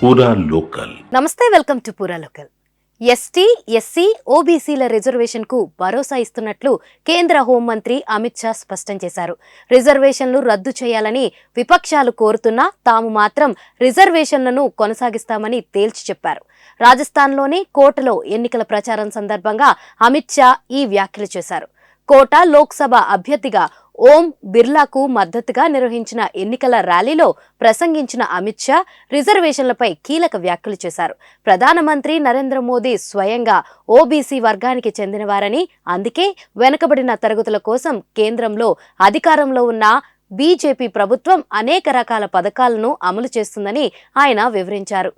పూరా లోకల్. నమస్తే, welcome to పూరా లోకల్. ఎస్టీ, ఎస్సీ, ఓబీసీల రిజర్వేషన్ కు భరోసా ఇస్తున్నట్లు కేంద్ర హోంమంత్రి అమిత్ షా స్పష్టం చేశారు. రిజర్వేషన్లు రద్దు చేయాలని విపక్షాలు కోరుతున్నా తాము మాత్రం రిజర్వేషన్లను కొనసాగిస్తామని తేల్చి చెప్పారు. రాజస్థాన్లోని కోటలో ఎన్నికల ప్రచారం సందర్భంగా అమిత్ షా ఈ వ్యాఖ్యలు చేశారు. కోట లోక్సభ అభ్యర్థిగా ఓం బిర్లాకు మద్దతుగా నిర్వహించిన ఎన్నికల ర్యాలీలో ప్రసంగించిన అమిత్ షా రిజర్వేషన్లపై కీలక వ్యాఖ్యలు చేశారు. ప్రధానమంత్రి నరేంద్ర మోదీ స్వయంగా ఓబీసీ వర్గానికి చెందినవారని, అందుకే వెనుకబడిన తరగతుల కోసం కేంద్రంలో అధికారంలో ఉన్న బీజేపీ ప్రభుత్వం అనేక రకాల పథకాలను అమలు చేస్తుందని ఆయన వివరించారు.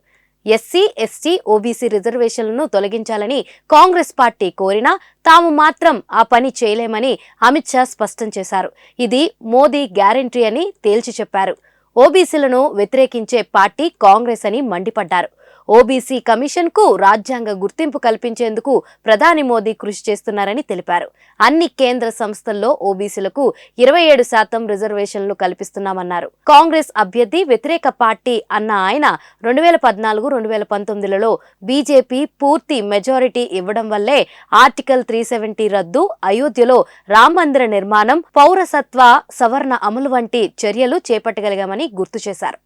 ఎస్సీ, ఎస్టీ, ఓబీసీ రిజర్వేషన్లను తొలగించాలని కాంగ్రెస్ పార్టీ కోరినా తాము మాత్రం ఆ పని చేయలేమని అమిత్ షా స్పష్టం చేశారు. ఇది మోదీ గ్యారంటీ అని తేల్చి చెప్పారు. ఓబీసీలను వ్యతిరేకించే పార్టీ కాంగ్రెస్ అని మండిపడ్డారు. ఓబీసీ కమిషన్ కు రాజ్యాంగ గుర్తింపు కల్పించేందుకు ప్రధాని మోదీ కృషి చేస్తున్నారని తెలిపారు. అన్ని కేంద్ర సంస్థల్లో ఓబీసీలకు 27% రిజర్వేషన్లు కల్పిస్తున్నామన్నారు. కాంగ్రెస్ అభ్యర్థి వ్యతిరేక పార్టీ అన్న ఆయన 2014-2019లలో బీజేపీ పూర్తి మెజారిటీ ఇవ్వడం వల్లే ఆర్టికల్ 370 రద్దు, అయోధ్యలో రామ మందిర నిర్మాణం, పౌరసత్వ సవరణ అమలు వంటి చర్యలు చేపట్టగలిగామని గుర్తు చేశారు.